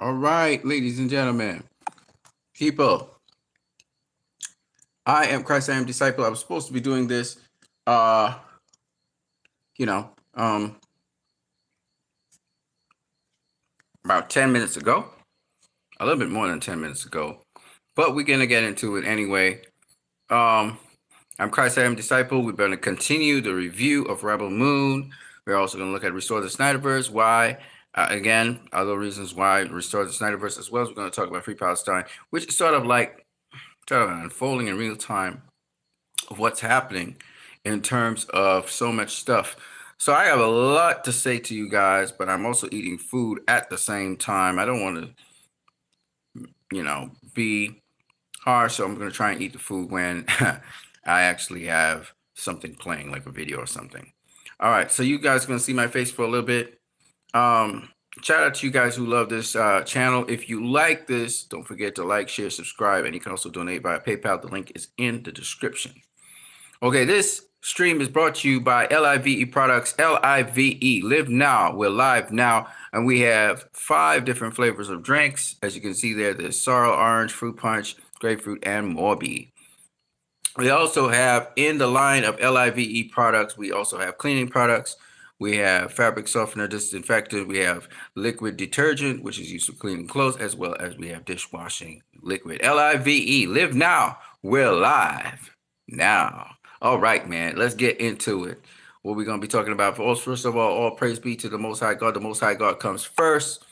All right, ladies and gentlemen, people, I am Christ, I am disciple. I was supposed to be doing this, uh, you know, um, about 10 minutes ago, a little bit more than 10 minutes ago, but we're going to get into it anyway. Um, I'm Christ, I am disciple. We're going to continue the review of Rebel Moon. We're also going to look at Restore the Snyderverse. Why? Again, other reasons why Restore the Snyderverse, as well as we're going to talk about Free Palestine, which is sort of unfolding in real time of what's happening in terms of so much stuff. So I have a lot to say to you guys, but I'm also eating food at the same time. I don't want to, be harsh, so I'm going to try and eat the food when I actually have something playing, like a video or something. All right, so you guys are going to see my face for a little bit. Shout out to you guys who love this channel. If you like this, don't forget to like, share, subscribe, and you can also donate via PayPal. The link is in the description. Okay, this stream is brought to you by LIVE Products. LIVE, live now. We're live now, and we have 5 different flavors of drinks. As you can see there, there's sorrel, orange, fruit punch, grapefruit, and Morbi. We also have in the line of LIVE products, we also have cleaning products. We have fabric softener, disinfectant. We have liquid detergent, which is used for cleaning clothes, as well as we have dishwashing liquid. LIVE, live now. We're live now. All right, man, let's get into it. What we're going to be talking about first of all praise be to the Most High God. The Most High God comes first.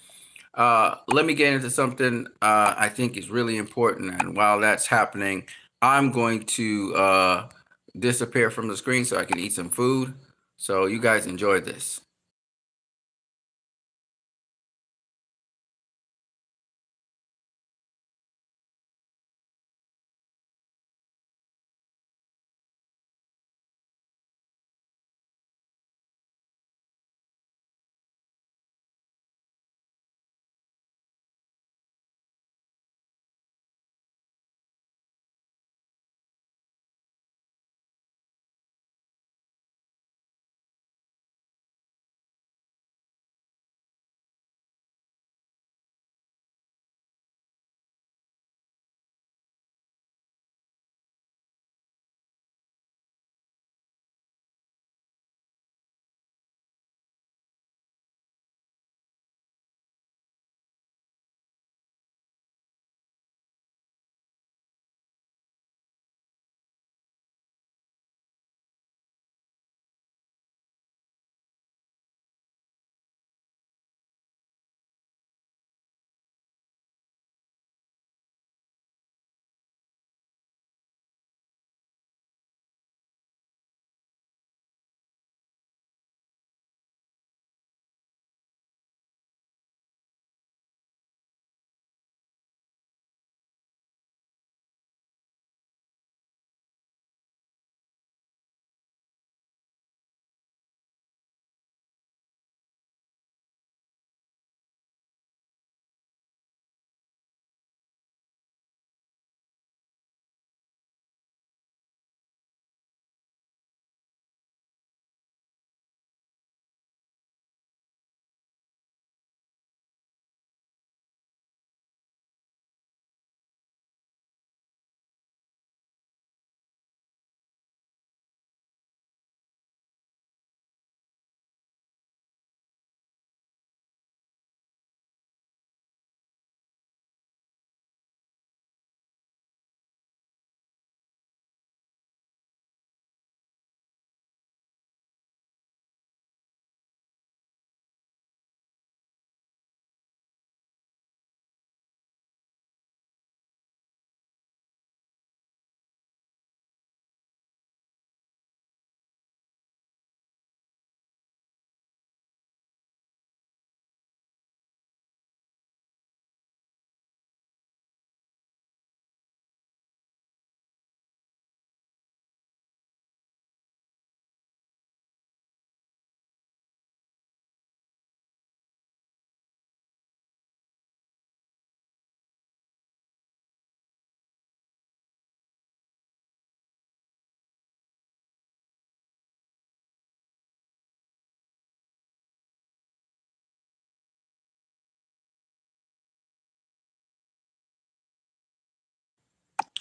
Let me get into something I think is really important. And while that's happening, I'm going to disappear from the screen so I can eat some food. So you guys enjoy this.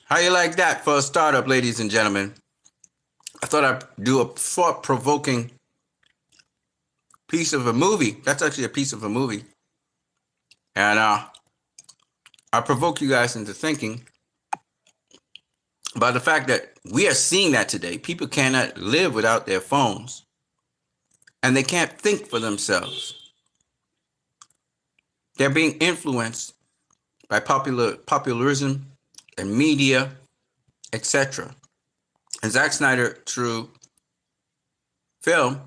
How you like that for a startup, ladies and gentlemen? I thought I'd do a thought-provoking piece of a movie. That's actually a piece of a movie. And I provoke you guys into thinking about the fact that we are seeing that today. People cannot live without their phones. And they can't think for themselves. They're being influenced by popularism and media, etc. And Zack Snyder, through film,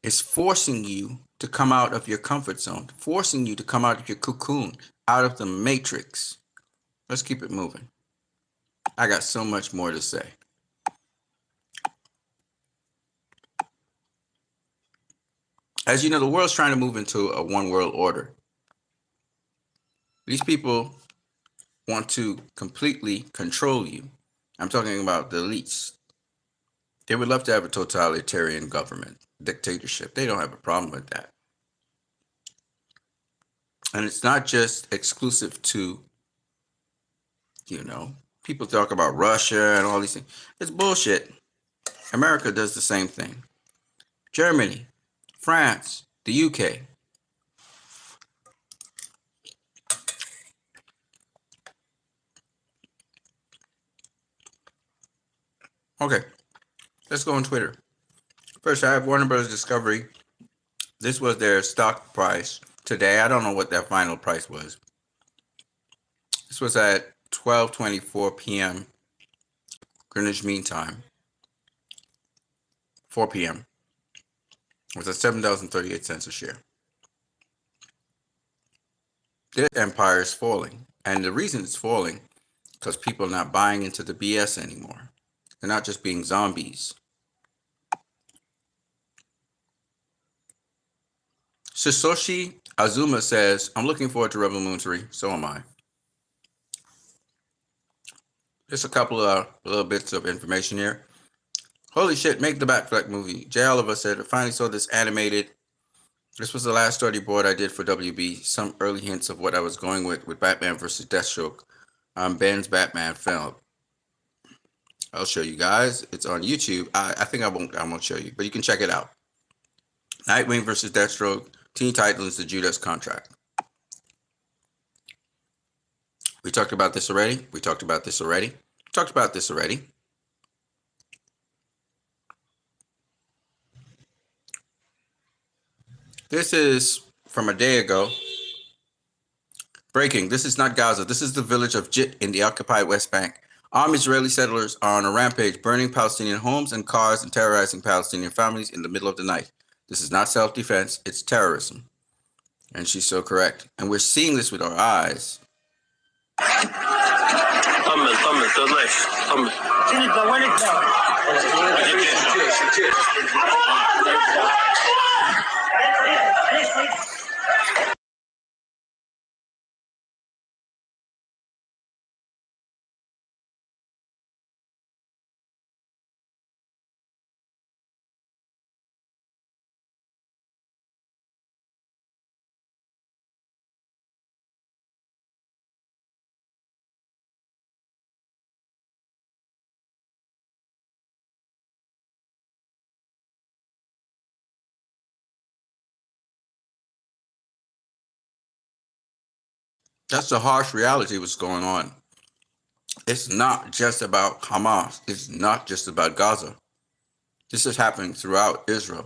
is forcing you to come out of your comfort zone, forcing you to come out of your cocoon, out of the matrix. Let's keep it moving. I got so much more to say. As you know, the world's trying to move into a one world order. These people want to completely control you. I'm talking about the elites. They would love to have a totalitarian government, dictatorship. They don't have a problem with that. And it's not just exclusive to, people talk about Russia and all these things. It's bullshit. America does the same thing. Germany, France, the UK. Okay, let's go on Twitter. First, I have Warner Bros. Discovery. This was their stock price today. I don't know what their final price was. This was at 12:24 p.m. Greenwich Mean Time. 4 p.m. It was at $7.38 a share. This empire is falling. And the reason it's falling, because people are not buying into the BS anymore. They're not just being zombies. Satoshi Azuma says, I'm looking forward to Rebel Moon 3. So am I. Just a couple of little bits of information here. Holy shit, make the Batfleck movie. Jay Oliver said, I finally saw this animated. This was the last storyboard I did for WB. Some early hints of what I was going with Batman versus Deathstroke. Ben's Batman film. I'll show you guys. It's on YouTube. I think I won't show you, but you can check it out. Nightwing versus Deathstroke. Teen Titans, the Judas Contract. We talked about this already. This is from a day ago. Breaking. This is not Gaza. This is the village of Jit in the occupied West Bank. Armed Israeli settlers are on a rampage, burning Palestinian homes and cars and terrorizing Palestinian families in the middle of the night. This is not self-defense. It's terrorism. And she's so correct. And we're seeing this with our eyes. That's the harsh reality of what's going on. It's not just about Hamas. It's not just about Gaza. This is happening throughout Israel.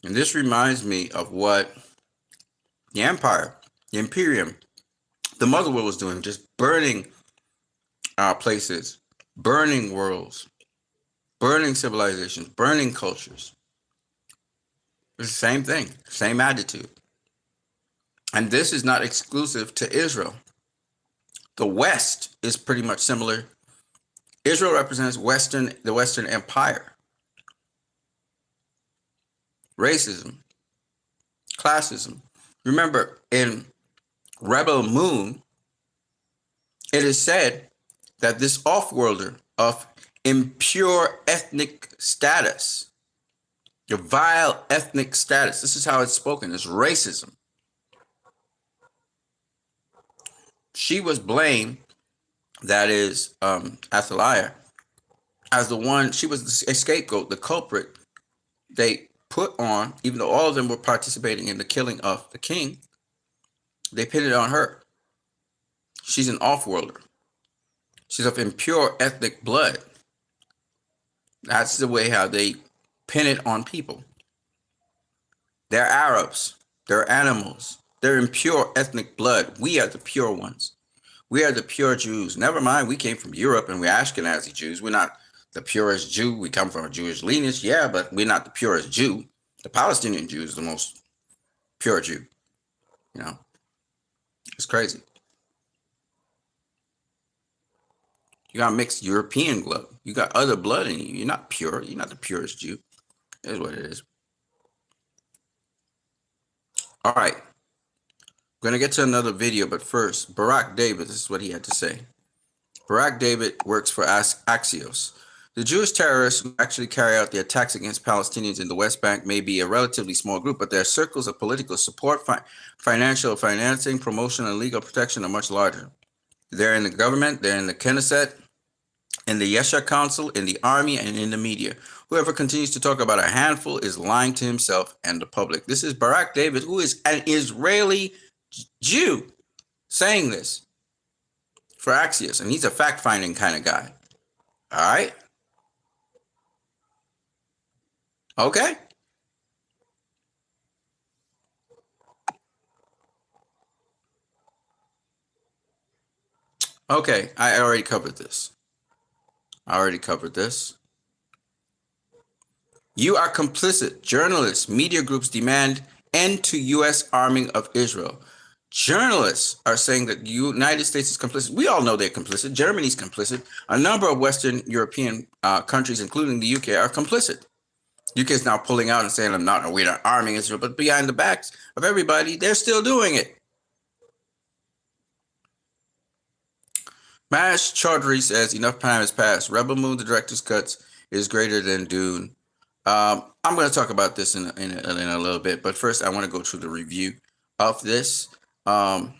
And this reminds me of what the empire, the imperium, the mother world was doing, just burning places, burning worlds, burning civilizations, burning cultures. It's the same thing, same attitude. And this is not exclusive to Israel. The West is pretty much similar. Israel represents the Western Empire. Racism, classism. Remember, in Rebel Moon, it is said that this off-worlder of impure ethnic status, your vile ethnic status, this is how it's spoken, is racism. She was blamed that is Athaliah, as the one, she was a scapegoat, the culprit they put on, even though all of them were participating in the killing of the king, they pinned it on her. She's an off-worlder. She's of impure ethnic blood. That's the way how they pin it on people. They're Arabs. They're animals. They're impure ethnic blood. We are the pure ones. We are the pure Jews. Never mind, we came from Europe and we're Ashkenazi Jews. We're not the purest Jew. We come from a Jewish lineage, yeah, but we're not the purest Jew. The Palestinian Jew is the most pure Jew. You know, it's crazy. You got mixed European blood. You got other blood in you. You're not pure. You're not the purest Jew. It is what it is. All right. We're going to get to another video, but first, Barack David, this is what he had to say. Barack David works for Axios. The Jewish terrorists who actually carry out the attacks against Palestinians in the West Bank may be a relatively small group, but their circles of political support, financial financing, promotion, and legal protection are much larger. They're in the government, they're in the Knesset, in the Yesha Council, in the army, and in the media. Whoever continues to talk about a handful is lying to himself and the public. This is Barack David, who is an Israeli Jew, saying this for Axios, and he's a fact-finding kind of guy. All right? Okay? Okay, I already covered this. You are complicit. Journalists, media groups demand end to U.S. arming of Israel. Journalists are saying that the United States is complicit. We all know they're complicit. Germany's complicit. A number of Western European countries, including the UK, are complicit. UK is now pulling out and saying, we're not arming Israel, but behind the backs of everybody, they're still doing it. Mash Chaudhry says enough time has passed. Rebel Moon, the director's cuts, is greater than Dune. I'm going to talk about this in a little bit, but first I want to go through the review of this. What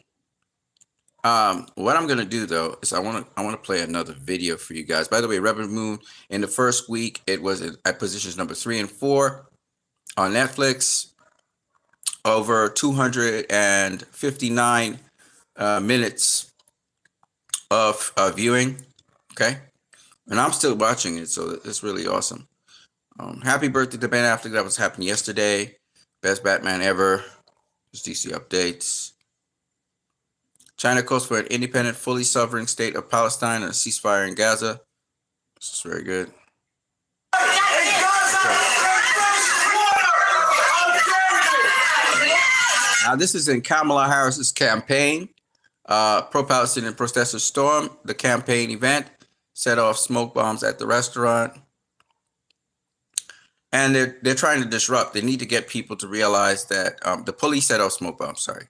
I'm going to do though is I want to play another video for you guys. By the way, Rebel Moon, in the first week it was at positions number 3 and 4 on Netflix. Over 259 minutes of viewing. Okay. And I'm still watching it, so it's really awesome. Happy birthday to Ben Affleck. That was happening yesterday. Best Batman ever. Just DC updates. China calls for an independent, fully sovereign state of Palestine and a ceasefire in Gaza. This is very good. Now, this is in Kamala Harris's campaign. Pro-Palestinian protesters stormed the campaign event, set off smoke bombs at the restaurant. And they're trying to disrupt. They need to get people to realize that the police set off smoke bombs. Sorry,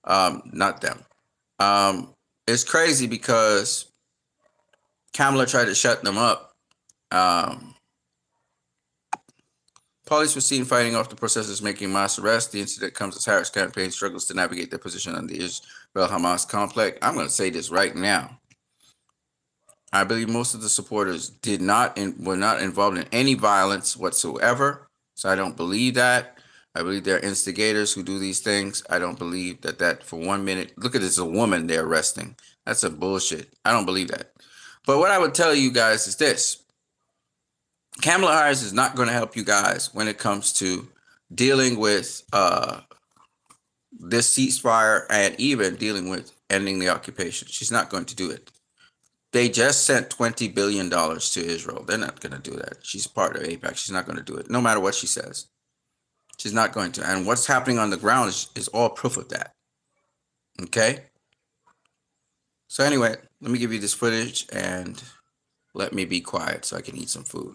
not them. It's crazy because Kamala tried to shut them up. Police were seen fighting off the protesters, making mass arrests. The incident comes as Harris' campaign struggles to navigate their position on the Israel-Hamas conflict. I'm going to say this right now. I believe most of the supporters were not involved in any violence whatsoever. So I don't believe that. I believe they're instigators who do these things. I don't believe that for 1 minute. Look at this, a woman they're arresting. That's some bullshit. I don't believe that. But what I would tell you guys is this. Kamala Harris is not going to help you guys when it comes to dealing with this ceasefire and even dealing with ending the occupation. She's not going to do it. They just sent $20 billion to Israel. They're not going to do that. She's part of AIPAC. She's not going to do it, no matter what she says. She's not going to. And what's happening on the ground is all proof of that. Okay? So anyway, let me give you this footage and let me be quiet so I can eat some food.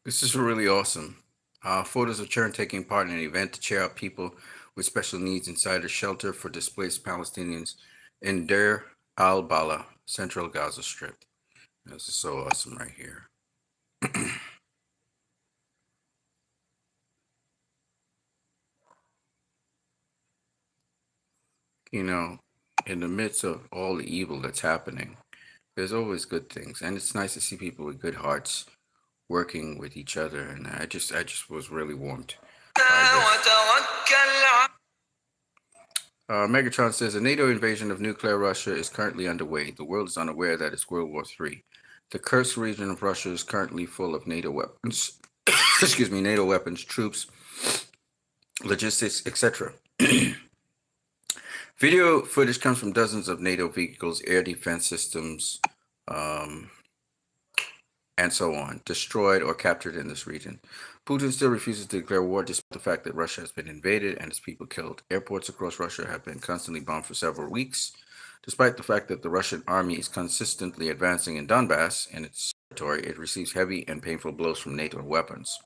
This is really awesome. Photos of children taking part in an event to cheer up people with special needs inside a shelter for displaced Palestinians in Deir al-Bala, central Gaza Strip. This is so awesome right here. You know, in the midst of all the evil that's happening, there's always good things, and it's nice to see people with good hearts working with each other. And I just was really warmed by this. Megatron says a NATO invasion of nuclear Russia is currently underway. The world is unaware that it's World War III. The Kursk region of Russia is currently full of NATO weapons. Excuse me, NATO weapons, troops, logistics, etc. Video footage comes from dozens of NATO vehicles, air defense systems, um, and so on, destroyed or captured in this region. Putin still refuses to declare war despite the fact that Russia has been invaded and its people killed. Airports across Russia have been constantly bombed for several weeks, despite the fact that the Russian army is consistently advancing in Donbass and its territory. It receives heavy and painful blows from NATO weapons.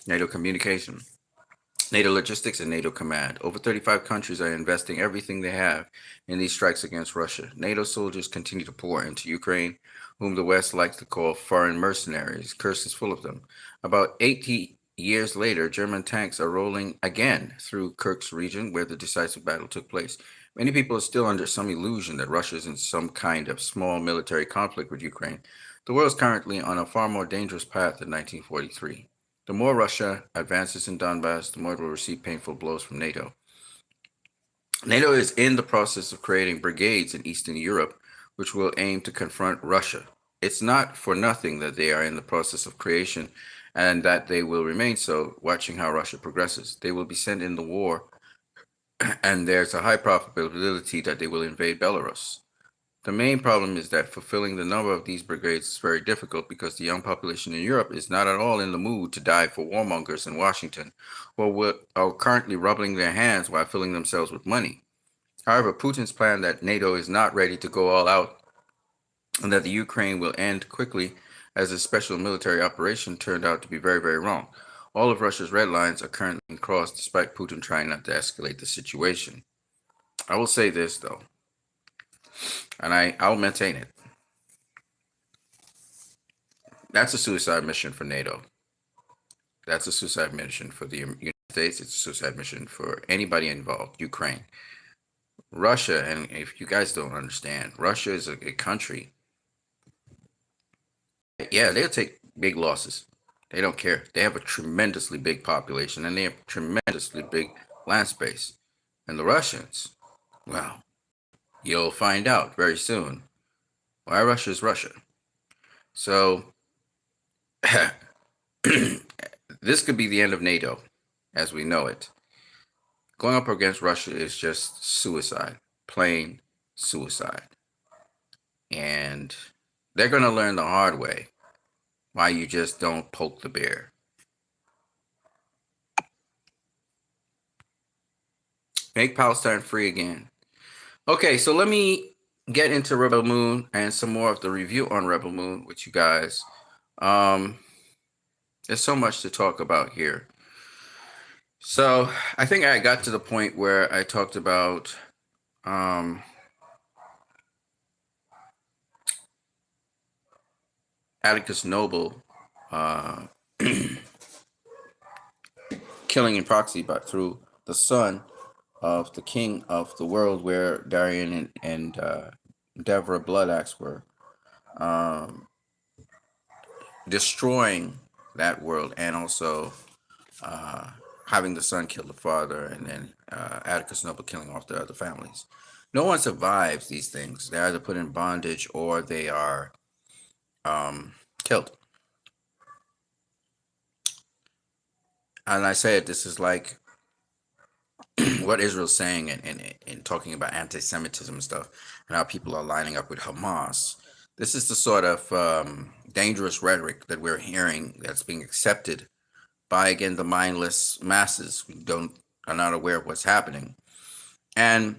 NATO communication. NATO logistics and NATO command. Over 35 countries are investing everything they have in these strikes against Russia. NATO soldiers continue to pour into Ukraine, whom the West likes to call foreign mercenaries. Kursk is full of them. About 80 years later, German tanks are rolling again through Kursk region where the decisive battle took place. Many people are still under some illusion that Russia is in some kind of small military conflict with Ukraine. The world is currently on a far more dangerous path than 1943. The more Russia advances in Donbass, the more it will receive painful blows from NATO. NATO is in the process of creating brigades in Eastern Europe, which will aim to confront Russia. It's not for nothing that they are in the process of creation and that they will remain so, watching how Russia progresses. They will be sent in the war, and there's a high probability that they will invade Belarus. The main problem is that fulfilling the number of these brigades is very difficult because the young population in Europe is not at all in the mood to die for warmongers in Washington, or are currently rubbing their hands while filling themselves with money. However, Putin's plan that NATO is not ready to go all out and that the Ukraine will end quickly as a special military operation turned out to be very, very wrong. All of Russia's red lines are currently being crossed despite Putin trying not to escalate the situation. I will say this, though, and I'll maintain it. That's a suicide mission for NATO. That's a suicide mission for the United States. It's a suicide mission for anybody involved. Ukraine, Russia, and if you guys don't understand, Russia is a country. Yeah, they'll take big losses. They don't care. They have a tremendously big population and they have tremendously big land space. And the Russians, well, you'll find out very soon why Russia is Russia. So this could be the end of NATO as we know it. Going up against Russia is just suicide, plain suicide. And they're going to learn the hard way why you just don't poke the bear. Make Palestine free again. Okay, so let me get into Rebel Moon and some more of the review on Rebel Moon with you guys. There's so much to talk about here. So I think I got to the point where I talked about Atticus Noble killing in proxy, but through the son of the king of the world, where Darian and Deborah Bloodaxe were destroying that world, and also having the son kill the father, and then Atticus Noble killing off the other families. No one survives these things. They're either put in bondage or they are killed. And I said this is like what Israel's saying in talking about anti-Semitism and stuff, and how people are lining up with Hamas. This is the sort of dangerous rhetoric that we're hearing that's being accepted by, again, the mindless masses who are not aware of what's happening. And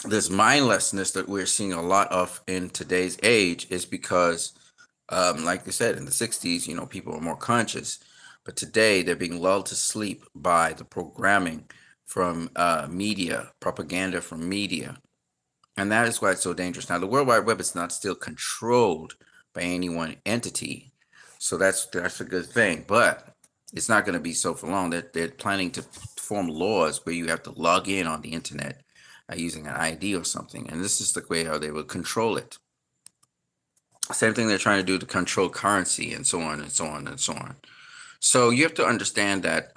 this mindlessness that we're seeing a lot of in today's age is because Like I said, in the 60s, people were more conscious, but today they're being lulled to sleep by the programming from media, propaganda from media. And that is why it's so dangerous. Now, the World Wide Web is not still controlled by any one entity. So that's a good thing. But it's not going to be so for long. They're planning to form laws where you have to log in on the internet using an ID or something. And this is the way how they will control it. Same thing they're trying to do to control currency and so on and so on and so on. So you have to understand that,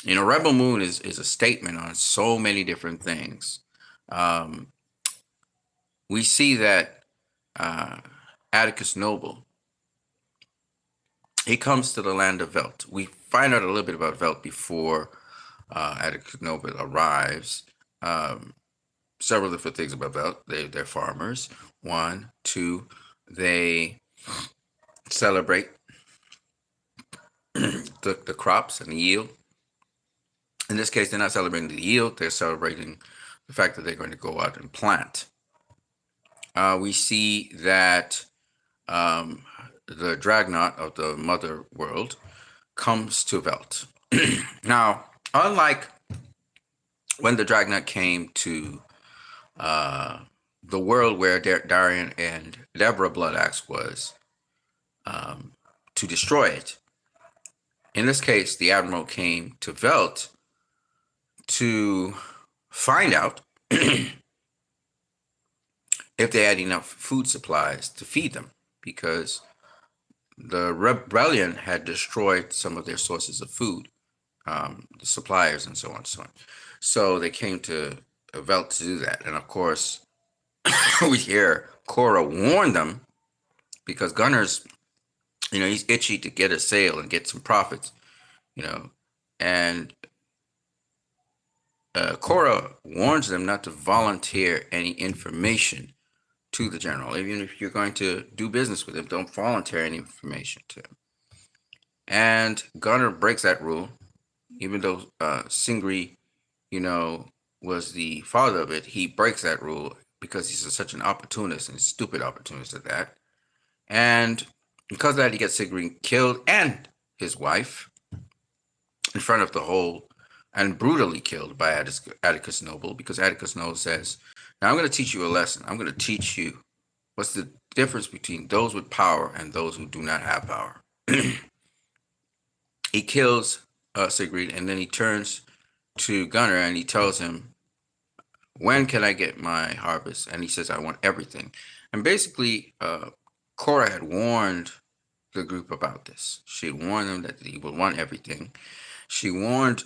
Rebel Moon is a statement on so many different things. Um, we see that Atticus Noble, he comes to the land of Velt. We find out a little bit about Velt before Atticus Noble arrives. Several different things about Velt. They're farmers. One, two, they celebrate the crops and the yield. In this case, they're not celebrating the yield. They're celebrating the fact that they're going to go out and plant. We see that the Dreadnought of the Mother World comes to Velt. Now, unlike when the Dreadnought came to the world where Darian and Deborah Bloodaxe was, to destroy it, in this case, the Admiral came to Velt to find out if they had enough food supplies to feed them, because the rebellion had destroyed some of their sources of food, the suppliers and so on and so on. So they came to Velt to do that. And of course, we hear Cora warn them, because Gunner's, he's itchy to get a sale and get some profits, and Cora warns them not to volunteer any information to the general. Even if you're going to do business with him, don't volunteer any information to him. And Gunner breaks that rule, even though Singri, was the father of it. He breaks that rule because he's such an opportunist, and stupid opportunist at that. And because of that, he gets Singri killed and his wife in front of the whole, and brutally killed by Atticus Noble, because Atticus Noble says, now I'm going to teach you a lesson. I'm going to teach you what's the difference between those with power and those who do not have power. He kills Sigrid, and then he turns to Gunner and he tells him, when can I get my harvest? And he says, I want everything. And basically, Cora had warned the group about this. She had warned them that he would want everything. She warned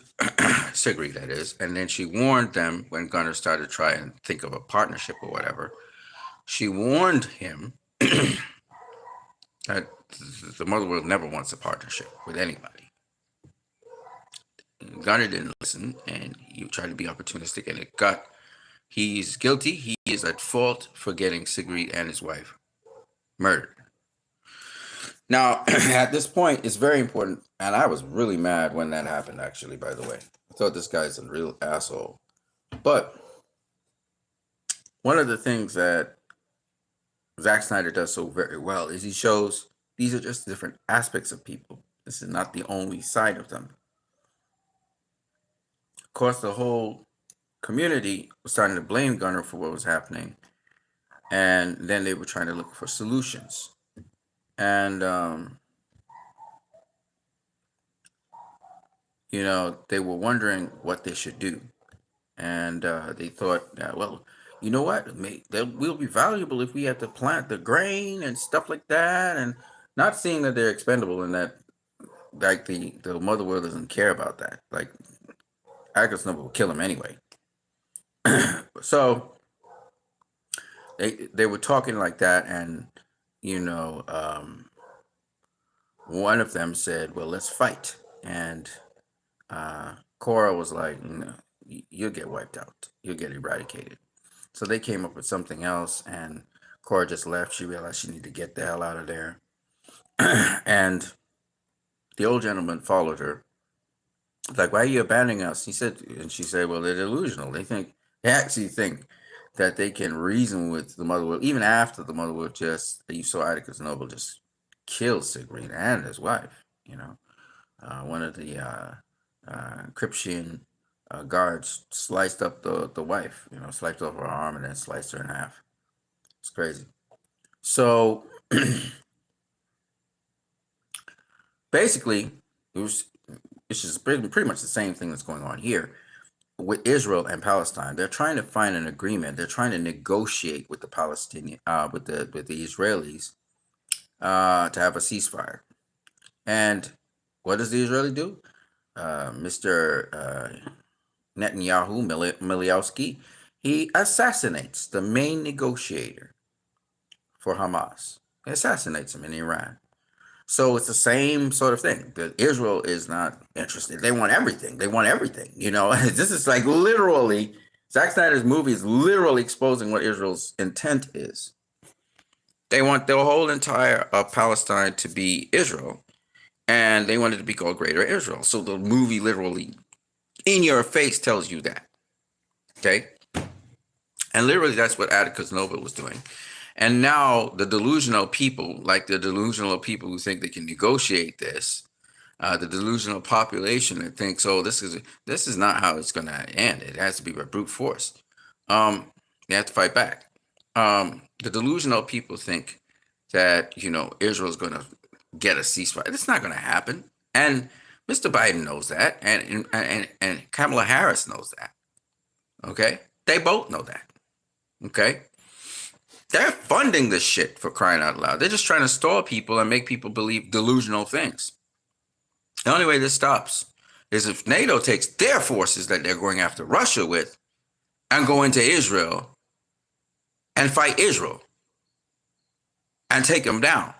Sigrid, that is, and then she warned them when Gunner started to try and think of a partnership or whatever. She warned him that the Mother World never wants a partnership with anybody. Gunner didn't listen, and he tried to be opportunistic, and he's guilty. He is at fault for getting Sigrid and his wife murdered. Now, at this point, it's very important, and I was really mad when that happened, actually, by the way. I thought this guy's a real asshole. But one of the things that Zack Snyder does so very well is he shows these are just different aspects of people. This is not the only side of them. Of course, the whole community was starting to blame Gunner for what was happening, and then they were trying to look for solutions. And, they were wondering what they should do. And they thought, well, you know what? We'll be valuable if we have to plant the grain and stuff like that. And not seeing that they're expendable and that, like, the Mother World doesn't care about that. Like, Atticus Noble will kill him anyway. So they were talking like that, and one of them said, well, let's fight. And Cora was like, no, you'll get wiped out. You'll get eradicated. So they came up with something else, and Cora just left. She realized she needed to get the hell out of there. And the old gentleman followed her. Like, why are you abandoning us? She said, well, they're delusional. They actually think that they can reason with the mother world, even after the mother world you saw Atticus Noble just kill Siegfried and his wife. One of the Kryptian guards sliced up the wife, sliced off her arm and then sliced her in half. It's crazy. So basically, it's just pretty much the same thing that's going on here with Israel and Palestine. They're trying to find an agreement. They're trying to negotiate with the Palestinian, with the Israelis, to have a ceasefire. And what does the Israeli do? Mr. Netanyahu, Miliowski, he assassinates the main negotiator for Hamas. He assassinates him in Iran. So it's the same sort of thing. Israel is not interested. They want everything. This is like literally, Zack Snyder's movie is literally exposing what Israel's intent is. They want the whole entire Palestine to be Israel, and they want it to be called Greater Israel. So the movie literally, in your face, tells you that. Okay? And literally, that's what Atticus Noble was doing. And now the delusional people, like the delusional people who think they can negotiate this, the delusional population that thinks, oh, this is not how it's going to end. It has to be by brute force. They have to fight back. The delusional people think that, Israel's going to get a ceasefire. It's not going to happen. And Mr. Biden knows that. And Kamala Harris knows that. Okay? They both know that. Okay? They're funding this shit, for crying out loud. They're just trying to stall people and make people believe delusional things. The only way this stops is if NATO takes their forces that they're going after Russia with and go into Israel and fight Israel and take them down.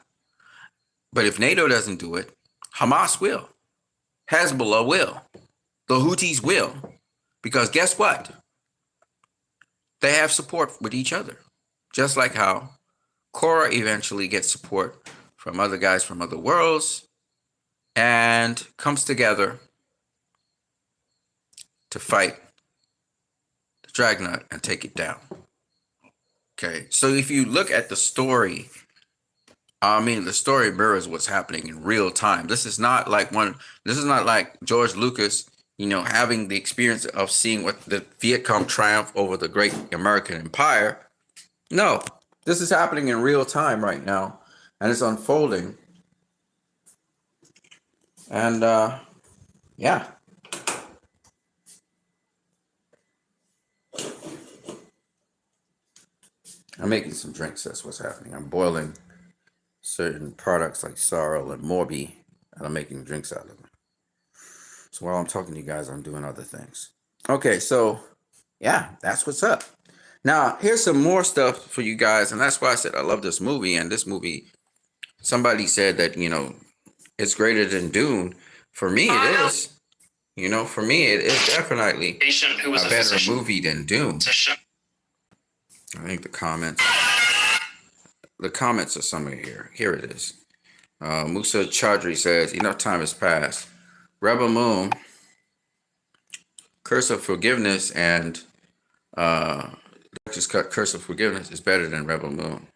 But if NATO doesn't do it, Hamas will. Hezbollah will. The Houthis will. Because guess what? They have support with each other. Just like how Korah eventually gets support from other guys from other worlds and comes together to fight the Dragnut and take it down. Okay, so if you look at the story, the story mirrors what's happening in real time. This is not like George Lucas, having the experience of seeing what the Viet Cong triumph over the great American empire. No, this is happening in real time right now, and it's unfolding. And yeah. I'm making some drinks. That's what's happening. I'm boiling certain products like sorrel and Morbi, and I'm making drinks out of them. So while I'm talking to you guys, I'm doing other things. Okay, so yeah, that's what's up. Now, here's some more stuff for you guys, and that's why I said I love this movie. And this movie, somebody said that, it's greater than Dune. For me, it is. For me, it is definitely a better movie than Dune. I think the comments are somewhere here. Here it is. Musa Chaudhry says, enough time has passed. Rebel Moon, Curse of Forgiveness, and Director's Cut Curse of Forgiveness is better than Rebel Moon.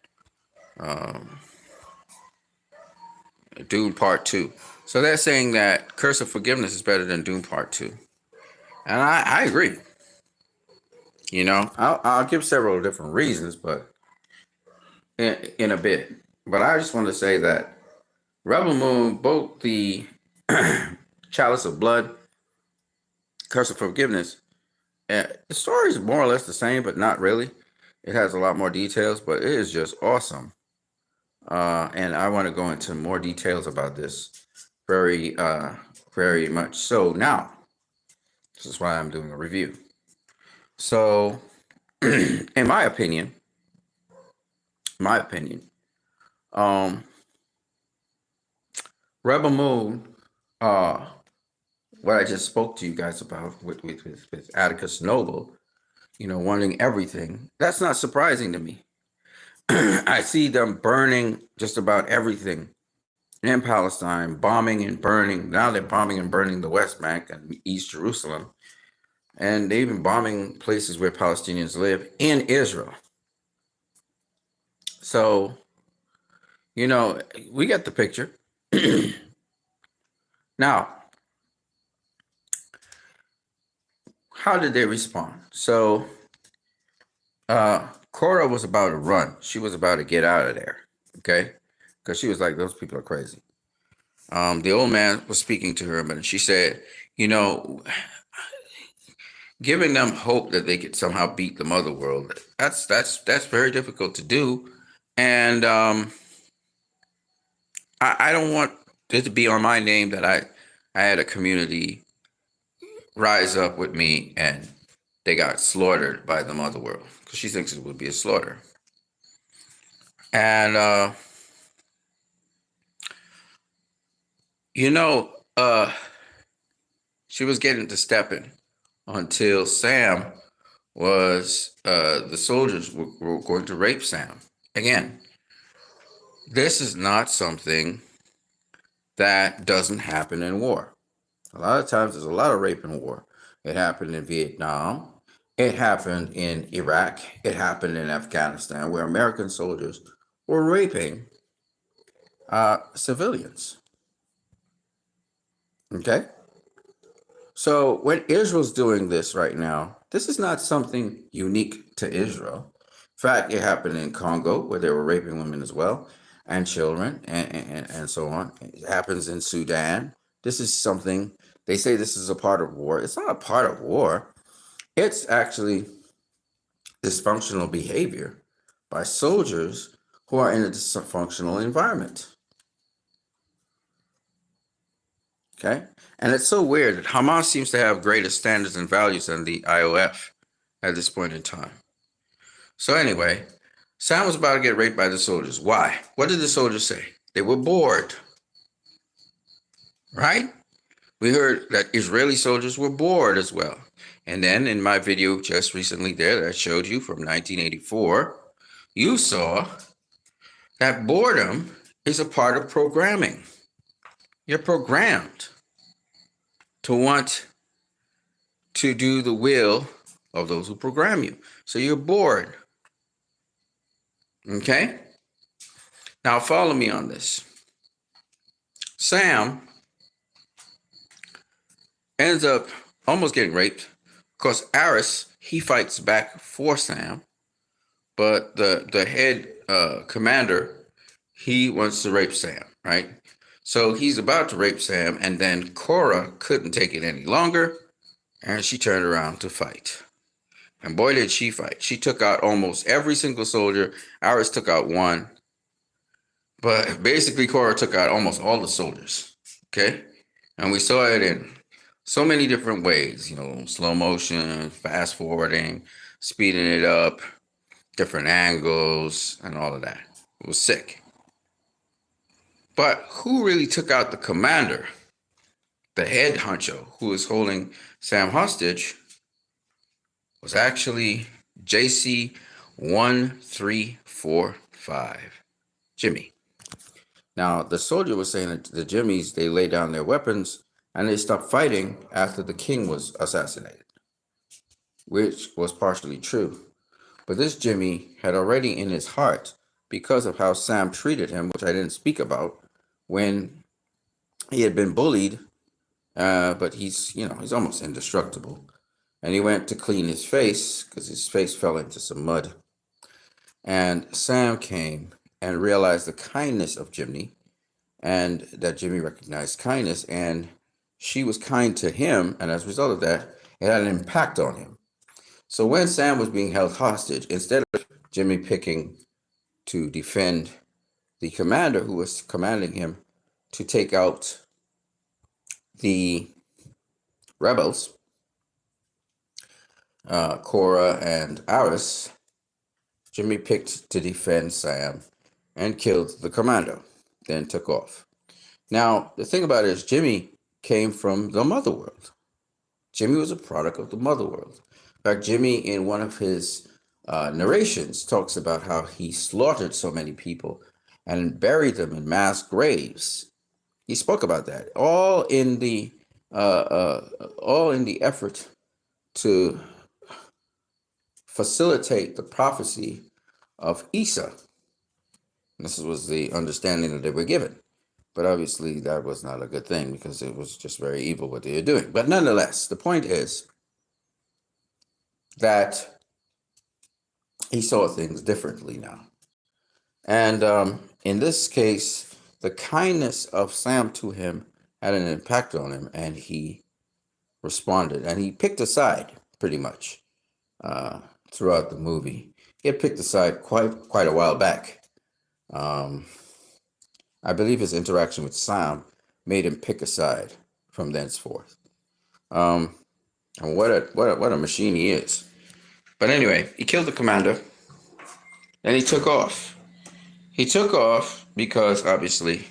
Dune Part 2. So they're saying that Curse of Forgiveness is better than Dune Part 2. And I agree. I'll give several different reasons, but in a bit. But I just want to say that Rebel Moon, both the Chalice of Blood, Curse of Forgiveness, the story is more or less the same, but not really. It has a lot more details, but it is just awesome. And I want to go into more details about this very, very much so now. This is why I'm doing a review. So, in my opinion, Rebel Moon, what I just spoke to you guys about with Atticus Noble, wanting everything, that's not surprising to me. I see them burning just about everything in Palestine, bombing and burning. Now they're bombing and burning the West Bank and East Jerusalem. and they've been bombing places where Palestinians live in Israel. So, we get the picture. Now, how did they respond? So, Cora was about to run. She was about to get out of there, okay? Because she was like, those people are crazy. The old man was speaking to her, but she said, you know, giving them hope that they could somehow beat the mother world, that's very difficult to do. And I don't want it to be on my name that I had a community rise up with me and they got slaughtered by the mother world, because she thinks it would be a slaughter. And you know, she was getting to stepping until Sam was the soldiers were going to rape Sam. Again, this is not something that doesn't happen in war. A lot of times there's a lot of rape in war. It happened in Vietnam. It happened in Iraq. It happened in Afghanistan, where American soldiers were raping civilians. Okay? So when Israel's doing this right now, this is not something unique to Israel. In fact, it happened in Congo, where they were raping women as well, and children, and so on. It happens in Sudan. This is something, they say this is a part of war. It's not a part of war. It's actually dysfunctional behavior by soldiers who are in a dysfunctional environment. Okay? And it's so weird that Hamas seems to have greater standards and values than the IOF at this point in time. So anyway, Sam was about to get raped by the soldiers. Why? What did the soldiers say? They were bored. Right? We heard that Israeli soldiers were bored as well. And then in my video just recently there that I showed you from 1984, you saw that boredom is a part of programming. You're programmed to want to do the will of those who program you. So you're bored. Okay? Now follow me on this. Sam ends up almost getting raped. Of course, Aris, he fights back for Sam, but the head commander, he wants to rape Sam, right? So he's about to rape Sam, and then Cora couldn't take it any longer, and she turned around to fight. And boy, did she fight. She took out almost every single soldier. Aris took out one. But basically, Cora took out almost all the soldiers, okay? And we saw it in so many different ways, slow motion, fast forwarding, speeding it up, different angles, and all of that. It was sick. But who really took out the commander, the head honcho, who was holding Sam hostage, was actually JC 1345, Jimmy. Now, the soldier was saying that the Jimmies, they lay down their weapons and they stopped fighting after the king was assassinated, which was partially true. But this Jimmy had already in his heart, because of how Sam treated him, which I didn't speak about, when he had been bullied, but he's almost indestructible. And he went to clean his face because his face fell into some mud. And Sam came and realized the kindness of Jimmy, and that Jimmy recognized kindness, and she was kind to him, and as a result of that, it had an impact on him. So when Sam was being held hostage, instead of Jimmy picking to defend the commander who was commanding him to take out the rebels, Cora and Aris, Jimmy picked to defend Sam and killed the commando, then took off. Now, the thing about it is Jimmy came from the mother world. Jimmy was a product of the mother world. In fact, Jimmy, in one of his narrations, talks about how he slaughtered so many people and buried them in mass graves. He spoke about that, all in the effort to facilitate the prophecy of Isa. This was the understanding that they were given. But obviously, that was not a good thing because it was just very evil what they were doing. But nonetheless, the point is that he saw things differently now. And in this case, the kindness of Sam to him had an impact on him, and he responded. And he picked a side pretty much throughout the movie. He had picked a side quite a while back. I believe his interaction with Sam made him pick a side from thenceforth. And what a machine he is. But anyway, he killed the commander, and he took off. He took off because obviously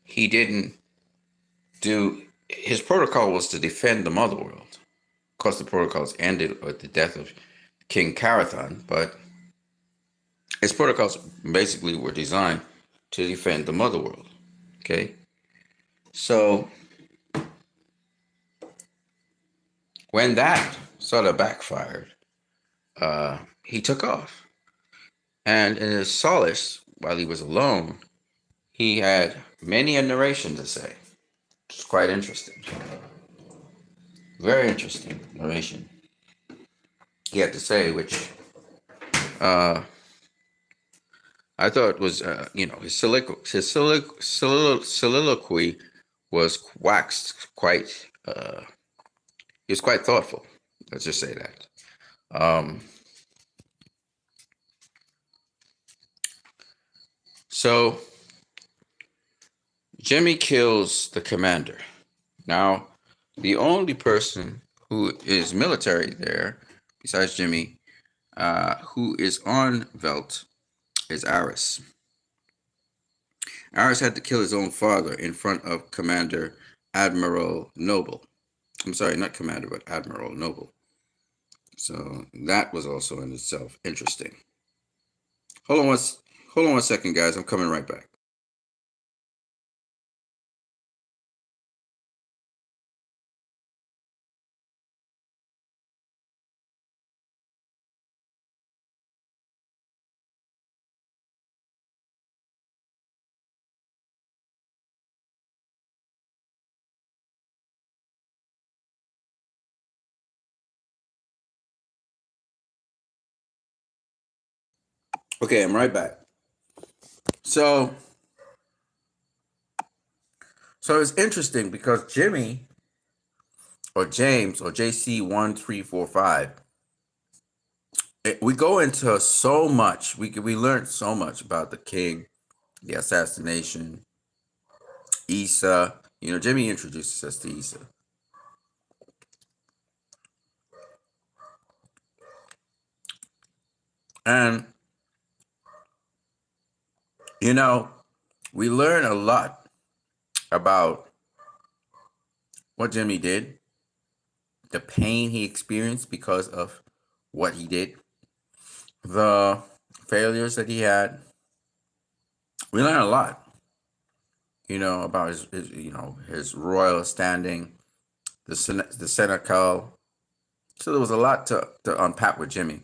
he didn't do his protocol was to defend the mother world. Of course, the protocols ended with the death of King Carathan, but his protocols basically were designed to defend the mother world. Okay, so when that sort of backfired, he took off, and in his solace, while he was alone, he had many a narration to say. It's quite interesting. Very interesting narration he had to say, which I thought was, his soliloquy was waxed quite, he was quite thoughtful. Let's just say that. So Jimmy kills the commander. Now, the only person who is military there, besides Jimmy, who is on Velt, is Aris. Aris had to kill his own father in front of Commander Admiral Noble. I'm sorry, not Commander, but Admiral Noble. So that was also in itself interesting. Hold on one second, guys. I'm coming right back. Okay, I'm right back. So it's interesting because Jimmy or James or JC1345, we go into so much. We learned so much about the king, the assassination, Isa. Jimmy introduces us to Isa. And we learn a lot about what Jimmy did, the pain he experienced because of what he did, the failures that he had. We learn a lot, about his royal standing, the Senecal. So there was a lot to unpack with Jimmy,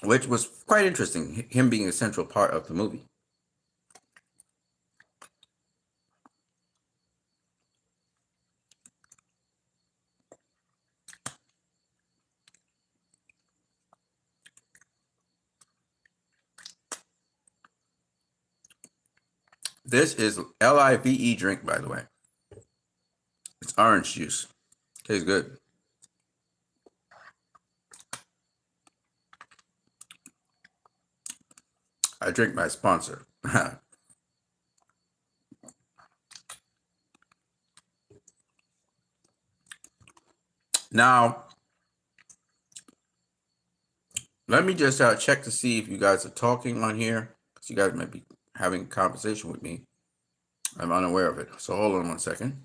which was quite interesting, him being a central part of the movie. This is LIVE drink, by the way. It's orange juice. Tastes good. I drink my sponsor. Now, let me just check to see if you guys are talking on here, because you guys might be having a conversation with me. I'm unaware of it. So hold on one second.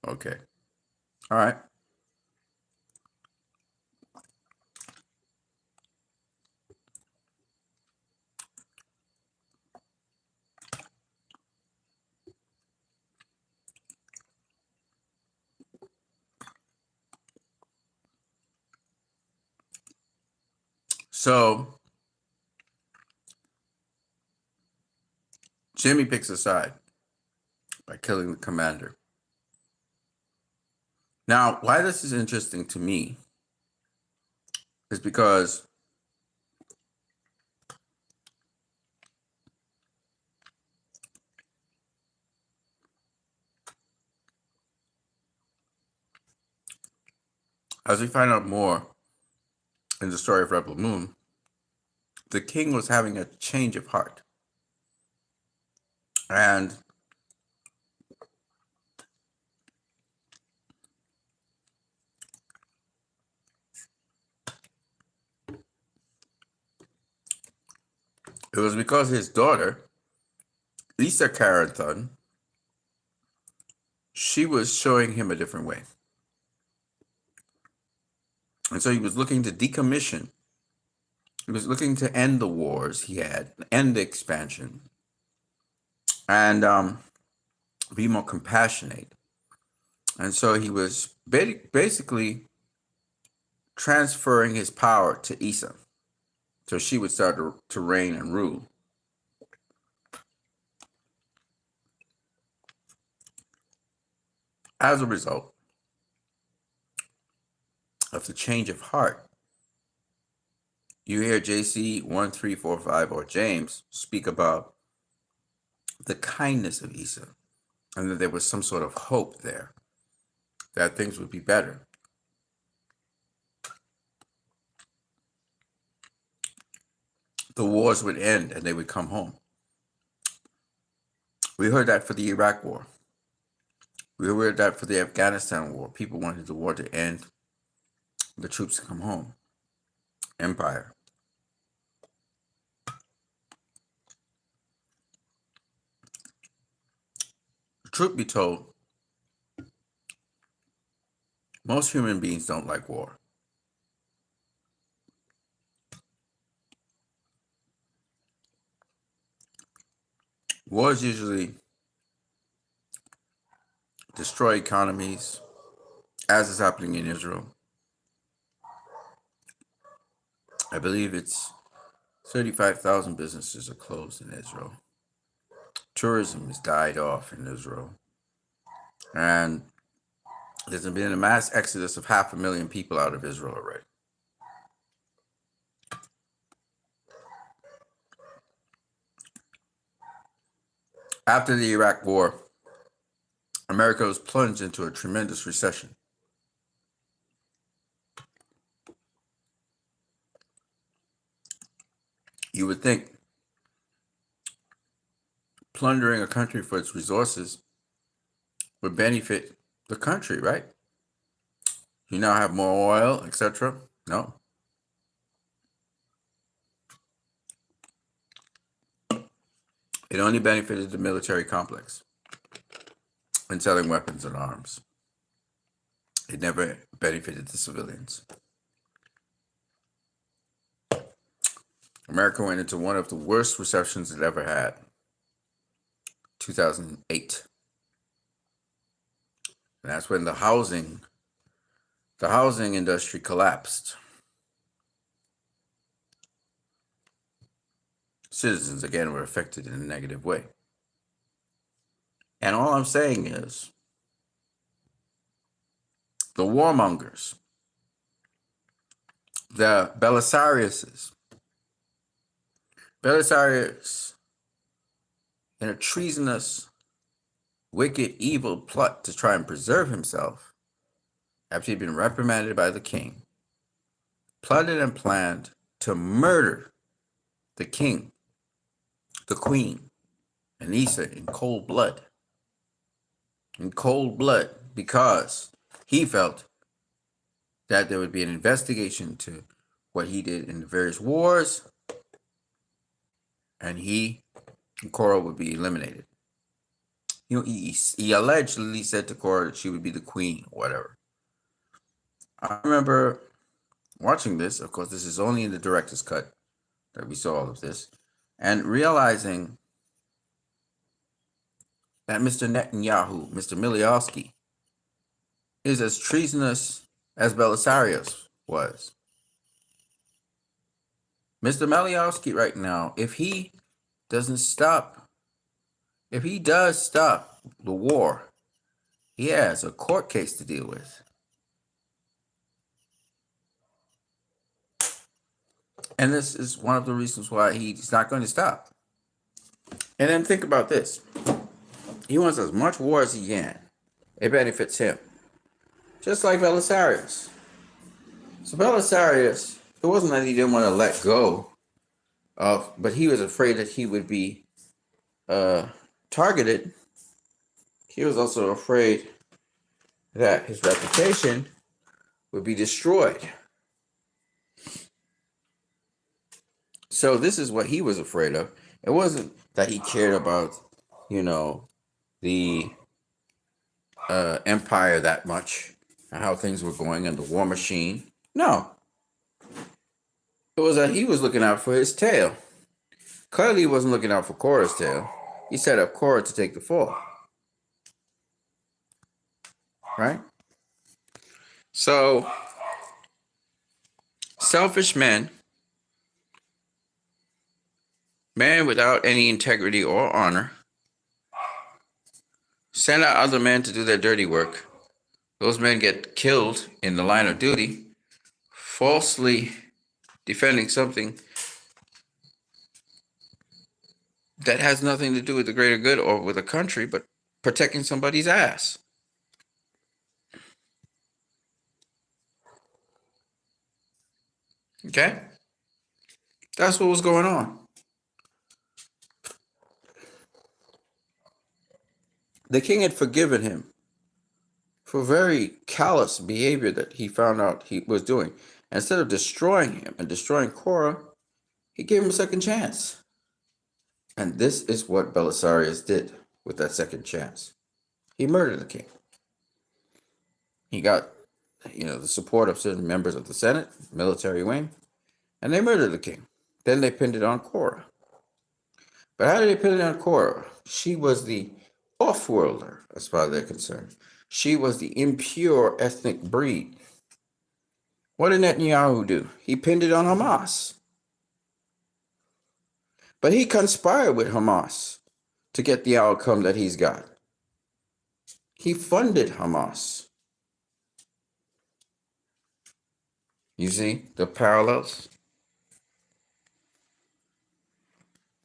Okay. All right. So Jimmy picks a side by killing the commander. Now, why this is interesting to me is because as we find out more in the story of Rebel Moon, the king was having a change of heart. And it was because his daughter, Lisa Carrington, she was showing him a different way. And so he was looking to decommission. He was looking to end the wars he had, end the expansion, and be more compassionate. And so he was basically transferring his power to Isa, so she would start to reign and rule. As a result of the change of heart, you hear JC 1345 or James speak about the kindness of Isa, and that there was some sort of hope there that things would be better. The wars would end and they would come home. We heard that for the Iraq War. We heard that for the Afghanistan War. People wanted the war to end, the troops to come home. Empire. The truth be told, most human beings don't like war. Wars usually destroy economies, as is happening in Israel. I believe it's 35,000 businesses are closed in Israel. Tourism has died off in Israel. And there's been a mass exodus of 500,000 people out of Israel already. After the Iraq War, America was plunged into a tremendous recession. You would think plundering a country for its resources would benefit the country, right? You now have more oil, etc. No. It only benefited the military complex in selling weapons and arms. It never benefited the civilians. America went into one of the worst recessions it ever had, 2008. And that's when the housing industry collapsed. Citizens, again, were affected in a negative way. And all I'm saying is, the warmongers, the Belisariuses, Belisarius, in a treasonous, wicked, evil plot to try and preserve himself, after he'd been reprimanded by the king, plotted and planned to murder the king, the queen, and Isa in cold blood. In cold blood, because he felt that there would be an investigation to what he did in the various wars, and he and Cora would be eliminated. You know, he allegedly said to Cora that she would be the queen or whatever. I remember watching this. Of course, this is only in the director's cut that we saw all of this, and realizing that Mr. Netanyahu, Mr. Miliowski, is as treasonous as Belisarius was. Mr. Malachowski right now, if he does stop the war, he has a court case to deal with. And this is one of the reasons why he's not going to stop. And then think about this. He wants as much war as he can. It benefits him. Just like Belisarius. So Belisarius, it wasn't that he didn't want to let go of, but he was afraid that he would be targeted. He was also afraid that his reputation would be destroyed. So this is what he was afraid of. It wasn't that he cared about, the empire that much and how things were going in the war machine. No. It was that he was looking out for his tail. Clearly he wasn't looking out for Korah's tail. He set up Korah to take the fall. Right? So, selfish men without any integrity or honor, send out other men to do their dirty work. Those men get killed in the line of duty, falsely defending something that has nothing to do with the greater good or with a country, but protecting somebody's ass. Okay? That's what was going on. The king had forgiven him for very callous behavior that he found out he was doing. Instead of destroying him and destroying Korah, he gave him a second chance. And this is what Belisarius did with that second chance. He murdered the king. He got, the support of certain members of the Senate, military wing, and they murdered the king. Then they pinned it on Korah. But how did they pin it on Korah? She was the off-worlder, as far as they're concerned. She was the impure ethnic breed. What did Netanyahu do? He pinned it on Hamas. But he conspired with Hamas to get the outcome that he's got. He funded Hamas. You see the parallels?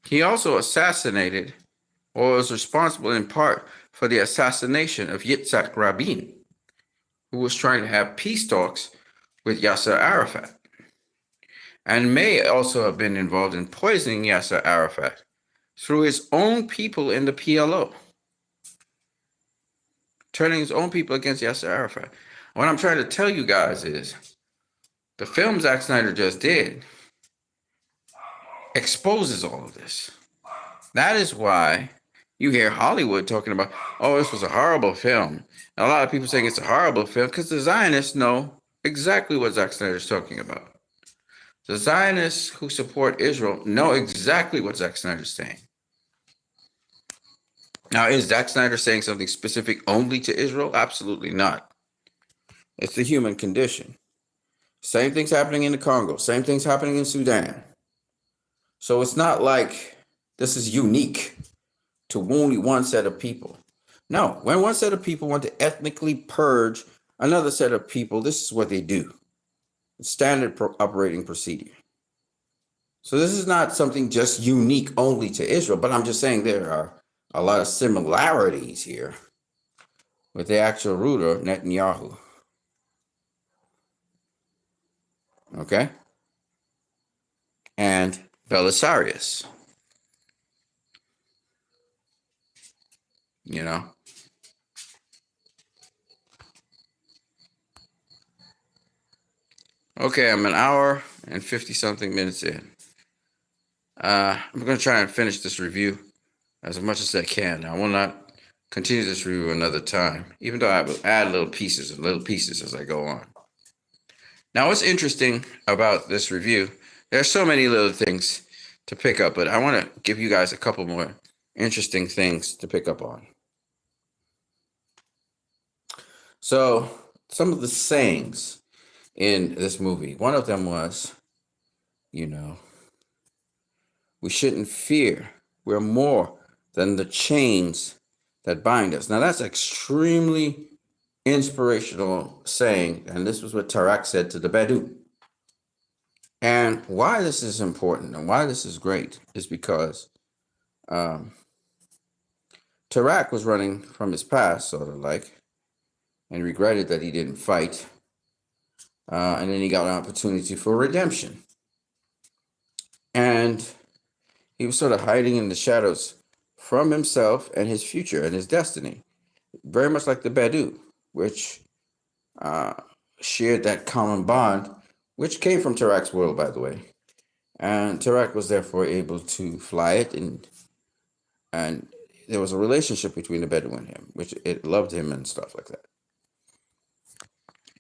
He also assassinated, or was responsible in part for the assassination of Yitzhak Rabin, who was trying to have peace talks with Yasser Arafat, and may also have been involved in poisoning Yasser Arafat through his own people in the PLO, turning his own people against Yasser Arafat. What I'm trying to tell you guys is, the film Zack Snyder just did exposes all of this. That is why you hear Hollywood talking about, oh, this was a horrible film. And a lot of people saying it's a horrible film because the Zionists know exactly what Zack Snyder is talking about. The Zionists who support Israel know exactly what Zack Snyder is saying. Now, is Zack Snyder saying something specific only to Israel? Absolutely not. It's the human condition. Same thing's happening in the Congo. Same thing's happening in Sudan. So it's not like this is unique to only one set of people. No, when one set of people want to ethnically purge another set of people, this is what they do. It's standard operating procedure. So this is not something just unique only to Israel, but I'm just saying there are a lot of similarities here with the actual ruler, Netanyahu. Okay? And Belisarius. Okay, I'm an hour and 50-something minutes in. I'm going to try and finish this review as much as I can. I will not continue this review another time, even though I will add little pieces as I go on. Now, what's interesting about this review, there are so many little things to pick up, but I want to give you guys a couple more interesting things to pick up on. So, some of the sayings in this movie, one of them was, We shouldn't fear. We're more than the chains that bind us. Now, that's extremely inspirational saying, and this was what Tarak said to the Bedou. And why this is important and why this is great is because Tarak was running from his past, sort of like, and regretted that he didn't fight. And then he got an opportunity for redemption. And he was sort of hiding in the shadows from himself and his future and his destiny. Very much like the Bedou, which shared that common bond, which came from Tarak's world, by the way. And Tarak was therefore able to fly it, and there was a relationship between the Bedou and him, which it loved him and stuff like that.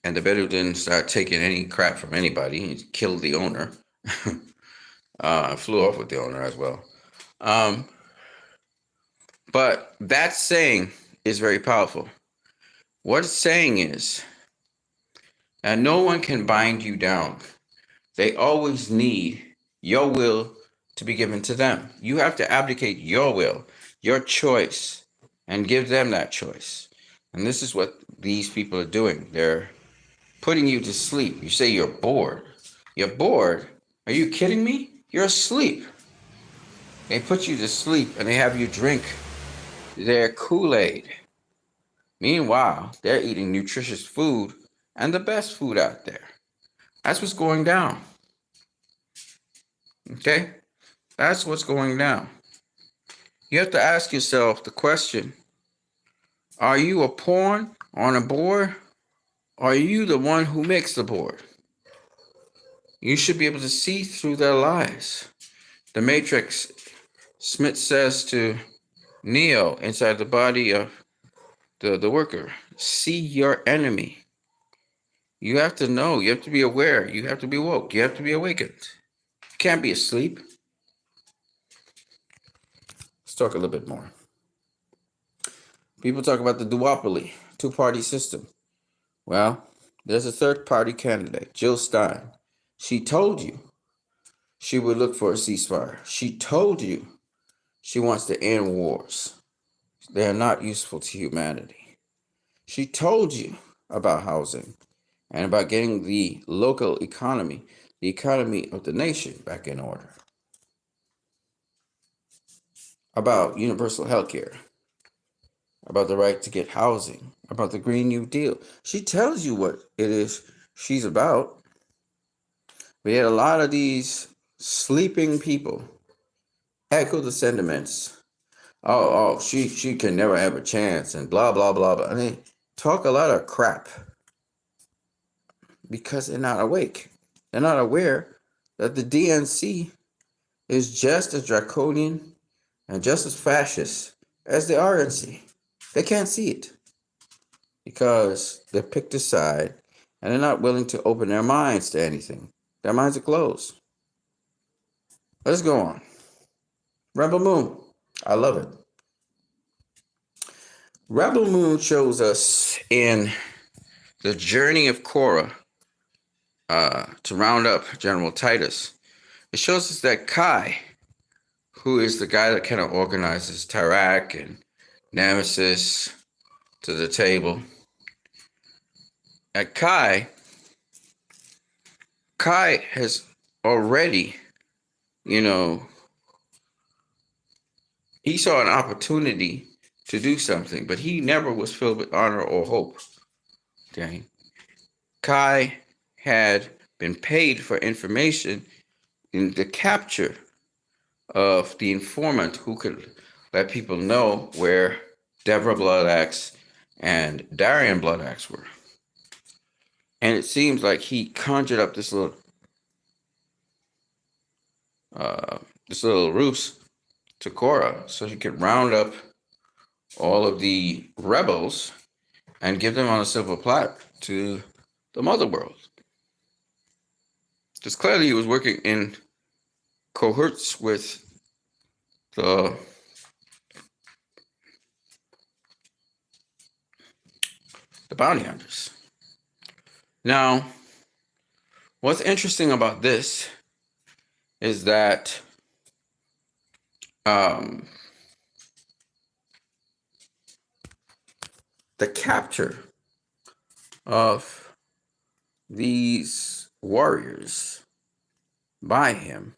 And the Bedou didn't start taking any crap from anybody. He killed the owner. Flew off with the owner as well. But that saying is very powerful. What it's saying is, and no one can bind you down. They always need your will to be given to them. You have to abdicate your will, your choice, and give them that choice. And this is what these people are doing. They're putting you to sleep. You say you're bored. You're bored? Are you kidding me? You're asleep. They put you to sleep and they have you drink their Kool-Aid. Meanwhile, they're eating nutritious food and the best food out there. That's what's going down. Okay? That's what's going down. You have to ask yourself the question, are you a pawn on a board? Or are you the one who makes the board? You should be able to see through their lies. The Matrix, Smith says to Neo inside the body of the worker, see your enemy. You have to know, you have to be aware, you have to be woke, you have to be awakened. You can't be asleep. Let's talk a little bit more. People talk about the duopoly, two-party system. Well, there's a third-party candidate, Jill Stein. She told you she would look for a ceasefire. She told you she wants to end wars. They are not useful to humanity. She told you about housing and about getting the local economy, the economy of the nation, back in order. About universal health care, about the right to get housing, about the Green New Deal. She tells you what it is she's about. But yet a lot of these sleeping people echo the sentiments. She can never have a chance and blah, blah, blah, blah. I mean, talk a lot of crap because they're not awake. They're not aware that the DNC is just as draconian and just as fascist as the RNC. They can't see it because they're picked aside and they're not willing to open their minds to anything. Their minds are closed. Let's go on. Rebel Moon. I love it. Rebel Moon shows us in the journey of Korra to round up General Titus. It shows us that Kai, who is the guy that kind of organizes Tarak and Nemesis to the table, at Kai has already, he saw an opportunity to do something, but he never was filled with honor or hope. Okay. Kai had been paid for information in the capture of the informant who could let people know where Deborah Bloodaxe and Darian Bloodaxe were. And it seems like he conjured up this little ruse to Korra so he could round up all of the rebels and give them on a silver platter to the mother world. Because clearly he was working in cohorts with the bounty hunters. Now, what's interesting about this is that um, the capture of these warriors by him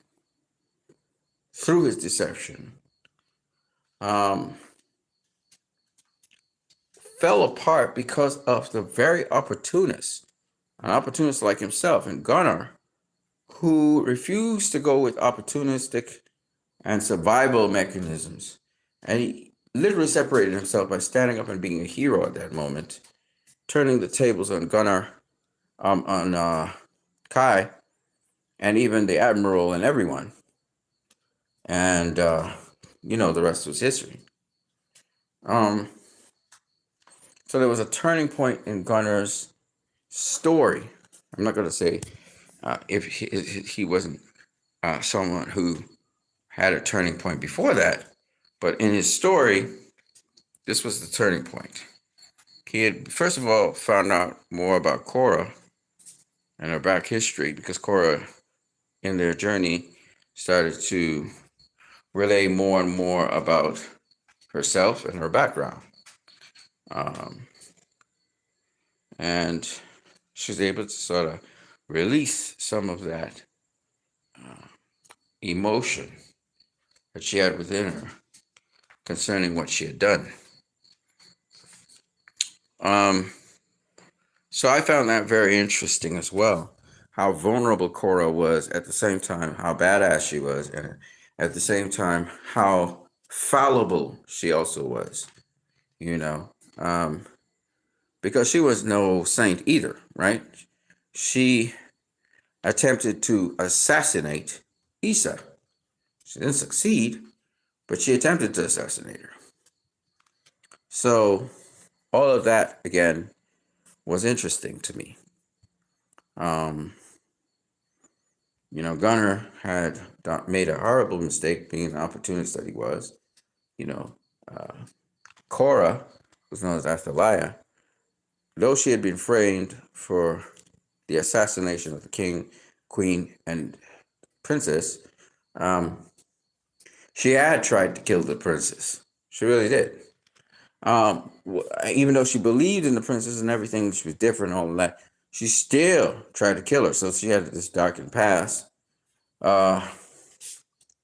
through his deception um, fell apart because of the very opportunist, an opportunist like himself and Gunnar, who refused to go with opportunistic and survival mechanisms. And he literally separated himself by standing up and being a hero at that moment, turning the tables on Gunnar, on Kai, and even the admiral and everyone. And the rest was history. Um, so there was a turning point in Gunnar's story. I'm not going to say if he wasn't someone who had a turning point before that, but in his story, this was the turning point. He had, first of all, found out more about Korra and her back history, because Korra, in their journey, started to relay more and more about herself and her background. And she was able to sort of release some of that emotion that she had within her concerning what she had done. So I found that very interesting as well, how vulnerable Korra was, at the same time how badass she was, and at the same time how fallible she also was, because she was no saint either, right? She attempted to assassinate Issa. She didn't succeed, but she attempted to assassinate her. So all of that, again, was interesting to me. Gunnar had made a horrible mistake, being an opportunist that he was. Korra, who's known as Athaliah, though she had been framed for the assassination of the king, queen, and princess, she had tried to kill the princess. She really did. Even though she believed in the princess and everything, she was different and all of that, she still tried to kill her. So she had this darkened past.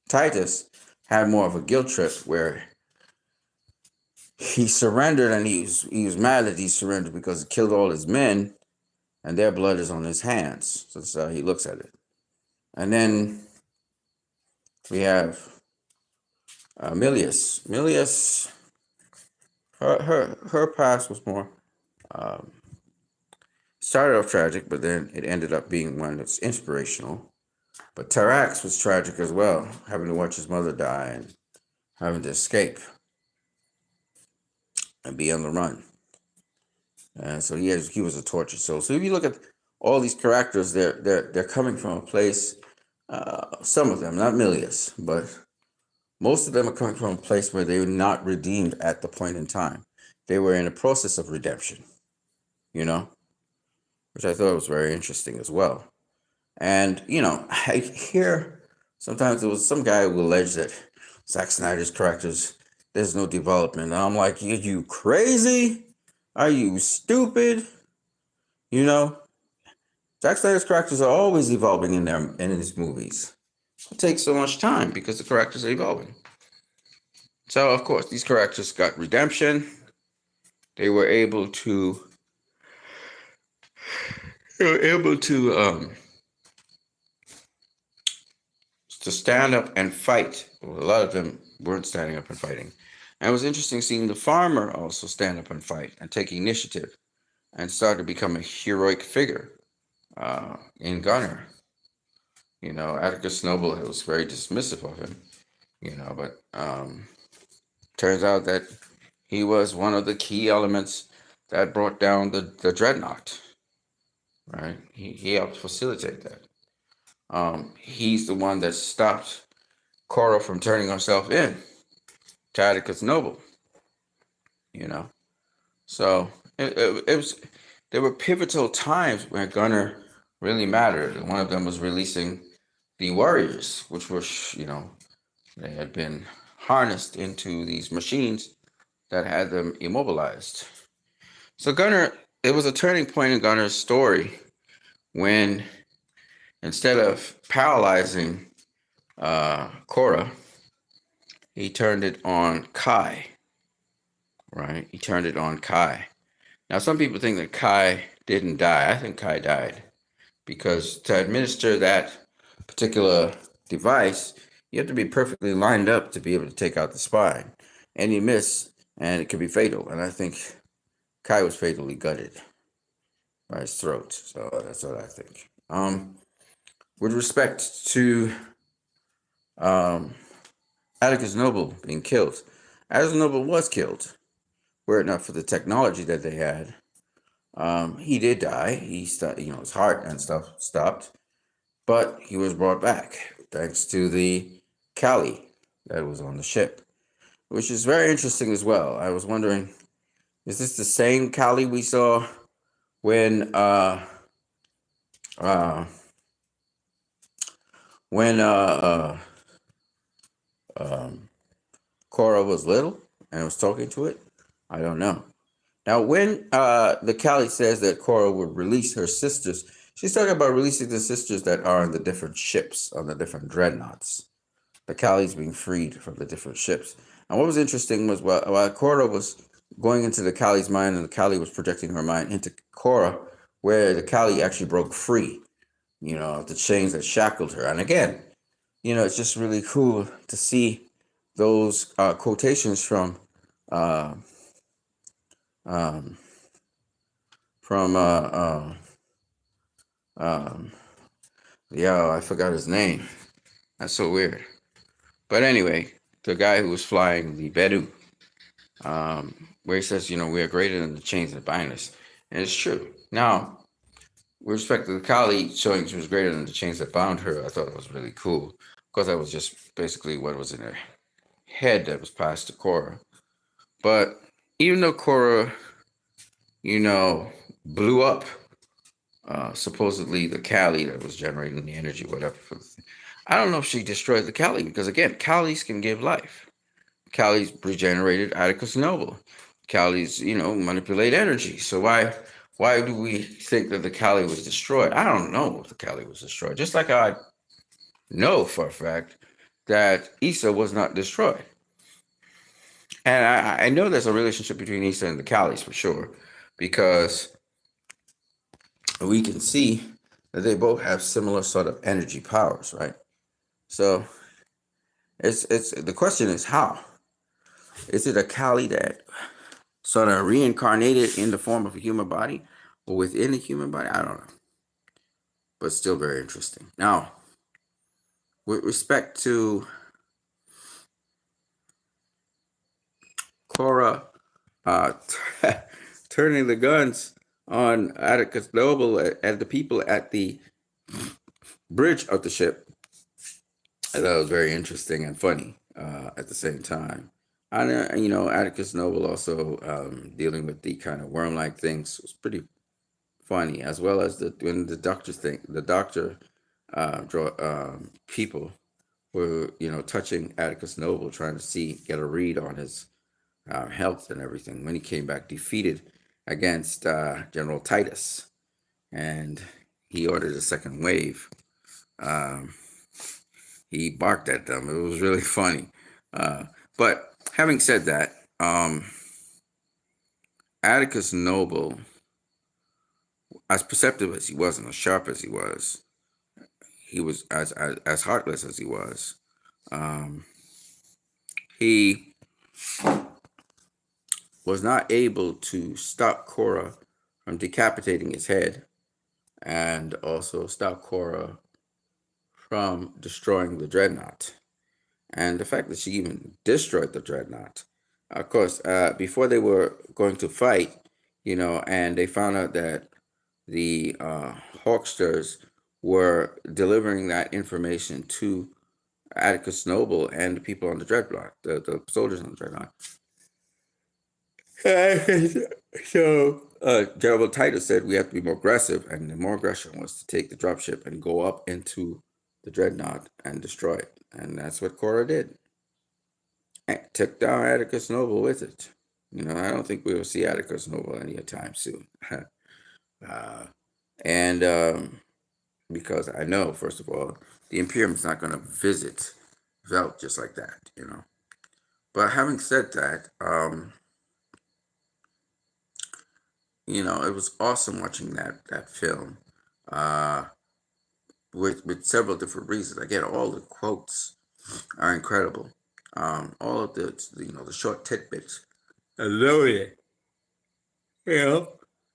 Titus had more of a guilt trip where he surrendered, and he was mad that he surrendered because he killed all his men and their blood is on his hands. So that's how he looks at it. And then we have Milius. Milius, her past was more started off tragic, but then it ended up being one that's inspirational. But Tarax was tragic as well, having to watch his mother die and having to escape and be on the run. And so he was a tortured soul. So if you look at all these characters, they're coming from a place. Some of them, not Milius, but most of them are coming from a place where they were not redeemed at the point in time. They were in a process of redemption, which I thought was very interesting as well. And, I hear sometimes there was some guy who alleged that Zack Snyder's characters, there's no development. And I'm like, are you crazy? Are you stupid? Zack Snyder's characters are always evolving in his movies. It takes so much time because the characters are evolving. So, of course, these characters got redemption. They were able to stand up and fight. Well, a lot of them weren't standing up and fighting. And it was interesting seeing the farmer also stand up and fight and take initiative and start to become a heroic figure in Gunnar. Atticus Noble was very dismissive of him, but turns out that he was one of the key elements that brought down the dreadnought, right? He helped facilitate that. He's the one that stopped Korra from turning herself in to Atticus Noble, So it was, there were pivotal times where Gunnar really mattered. And one of them was releasing the warriors, which were, they had been harnessed into these machines that had them immobilized. So Gunner, it was a turning point in Gunner's story when instead of paralyzing Cora, he turned it on Kai, right? He turned it on Kai. Now, some people think that Kai didn't die. I think Kai died because to administer that particular device, you have to be perfectly lined up to be able to take out the spine. And you miss, and it could be fatal. And I think Kai was fatally gutted by his throat. So that's what I think. With respect to um, Atticus Noble being killed, Atticus Noble was killed. Were it not for the technology that they had, he did die. His heart and stuff stopped, but he was brought back thanks to the Kali that was on the ship, which is very interesting as well. I was wondering, is this the same Kali we saw when uh, when Cora was little and was talking to it? I don't know. Now, when the Kali says that Cora would release her sisters, she's talking about releasing the sisters that are on the different ships, on the different dreadnoughts. The Kali's being freed from the different ships. And what was interesting was while Cora was going into the Kali's mind and the Kali was projecting her mind into Cora, where the Kali actually broke free, of the chains that shackled her. And again, it's just really cool to see those quotations uh, um, from um, I forgot his name. That's so weird. But anyway, the guy who was flying the Bedu, where he says, we are greater than the chains that bind us. And it's true. Now, with respect to the Kali showing she was greater than the chains that bound her, I thought it was really cool. Because that was just basically what was in her head that was passed to Cora. But even though Cora, blew up supposedly the Kali that was generating the energy, whatever. I don't know if she destroyed the Kali because again, Kalis can give life. Kali's regenerated Atticus Noble. Kali's, manipulate energy. So why do we think that the Kali was destroyed? I don't know if the Kali was destroyed. Just like I know for a fact that Issa was not destroyed. And I know there's a relationship between Issa and the Kalis for sure, because we can see that they both have similar sort of energy powers, right? So it's the question is how? Is it a Kali that sort of reincarnated in the form of a human body or within a human body? I don't know. But still very interesting. Now, with respect to Cora turning the guns on Atticus Noble and the people at the bridge of the ship, I thought it was very interesting and funny at the same time. And, Atticus Noble also dealing with the kind of worm-like things was pretty funny, as well as when the doctor people were, touching Atticus Noble, trying to get a read on his health and everything. When he came back defeated against General Titus, and he ordered a second wave. He barked at them. It was really funny. But having said that, Atticus Noble, as perceptive as he was and as sharp as he was as heartless as he was. He was not able to stop Cora from decapitating his head, and also stop Cora from destroying the dreadnought. And the fact that she even destroyed the dreadnought. Of course, before they were going to fight, and they found out that the Hawksters were delivering that information to Atticus Noble and the people on the dreadnought, the soldiers on the dreadnought. So General Titus said we have to be more aggressive, and the more aggression was to take the dropship and go up into the dreadnought and destroy it. And that's what Cora did. took down Atticus Noble with it. I don't think we'll see Atticus Noble anytime soon. uh, and because I know, first of all, the Imperium's not going to visit Velt just like that. But having said that, it was awesome watching that film, uh, with several different reasons. Again, all the quotes are incredible. All of the short tidbits. I love it. Yeah.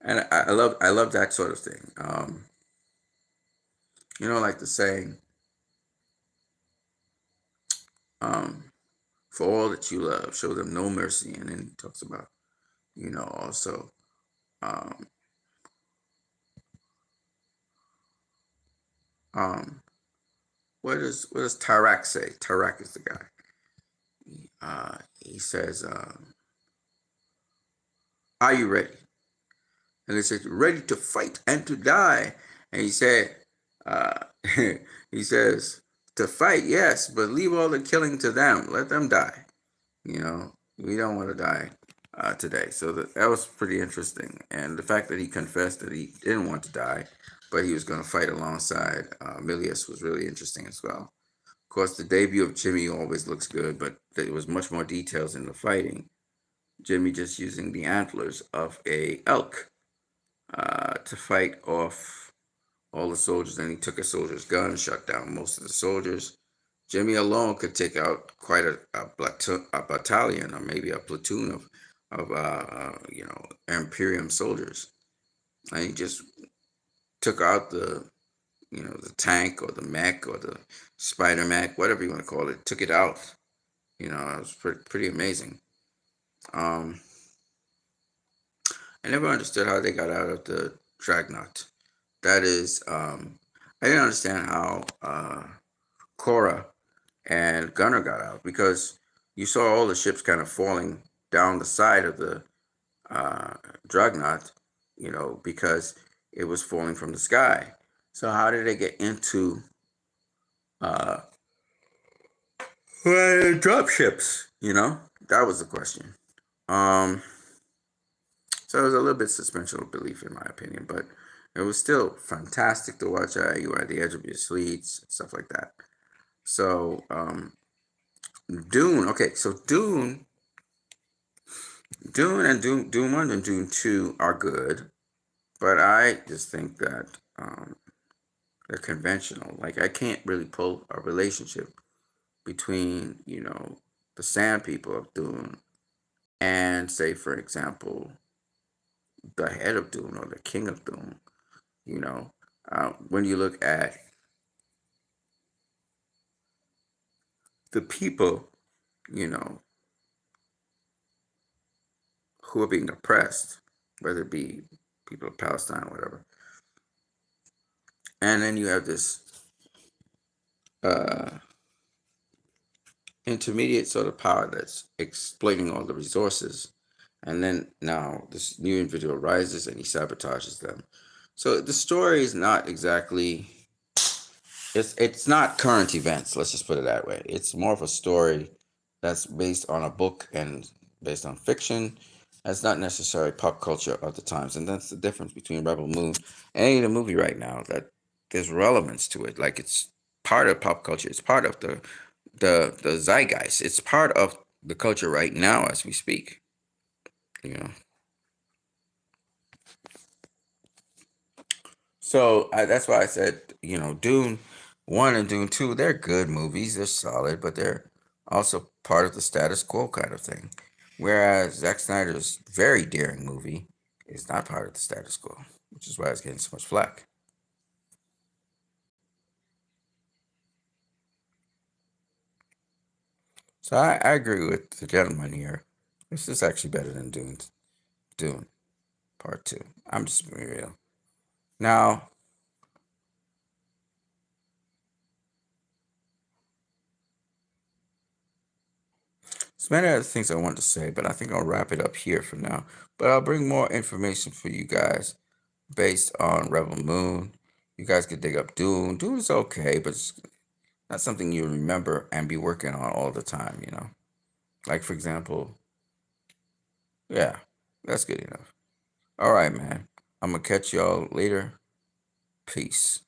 And I love that sort of thing. Like the saying, um, for all that you love, show them no mercy. And then he talks about, also, um, um, what does Tarak say? Tarak is the guy. He says, "Are you ready?" And they said, "Ready to fight and to die." And he said, uh, he says, "To fight, yes, but leave all the killing to them. Let them die. We don't want to die today." So that was pretty interesting. And the fact that he confessed that he didn't want to die, but he was going to fight alongside Milius was really interesting as well. Of course, the debut of Jimmy always looks good, but there was much more details in the fighting. Jimmy just using the antlers of a elk to fight off all the soldiers, and he took a soldier's gun, shot down most of the soldiers. Jimmy alone could take out quite a battalion, or maybe a platoon of Imperium soldiers. And he just took out the tank or the mech or the spider mech, whatever you want to call it. Took it out. It was pretty amazing. Um, I never understood how they got out of the Dreadnought. That is, I didn't understand how Cora and Gunner got out, because you saw all the ships kind of falling down the side of the uh, Dreadnought, because it was falling from the sky. So how did they get into uh, drop ships? That was the question. Um, so it was a little bit suspension of belief, in my opinion, but it was still fantastic to watch. You were at the edge of your seats, stuff like that. So Dune. Okay, so Dune and Dune 1 and Dune 2 are good, but I just think that they're conventional. Like, I can't really pull a relationship between, the Sand People of Dune and, say, for example, the head of Dune or the king of Dune. When you look at the people, you know, who are being oppressed, whether it be people of Palestine or whatever. And then you have this uh, intermediate sort of power that's exploiting all the resources. And then now this new individual rises and he sabotages them. So the story is not exactly, it's not current events, let's just put it that way. It's more of a story that's based on a book and based on fiction. That's not necessarily pop culture of the times. And that's the difference between Rebel Moon and any of the movie right now, that there's relevance to it. Like, it's part of pop culture. It's part of the zeitgeist. It's part of the culture right now as we speak. You know. So that's why I said, Dune 1 and Dune 2, they're good movies. They're solid, but they're also part of the status quo kind of thing. Whereas Zack Snyder's very daring movie is not part of the status quo, which is why it's getting so much flack. So I agree with the gentleman here. This is actually better than Dune Part 2. I'm just being real. Now, there's many other things I want to say, but I think I'll wrap it up here for now. But I'll bring more information for you guys based on Rebel Moon. You guys could dig up Dune. Dune is okay, but it's not something you remember and be working on all the time. Like, for example, yeah, that's good enough. All right, man. I'm going to catch y'all later. Peace.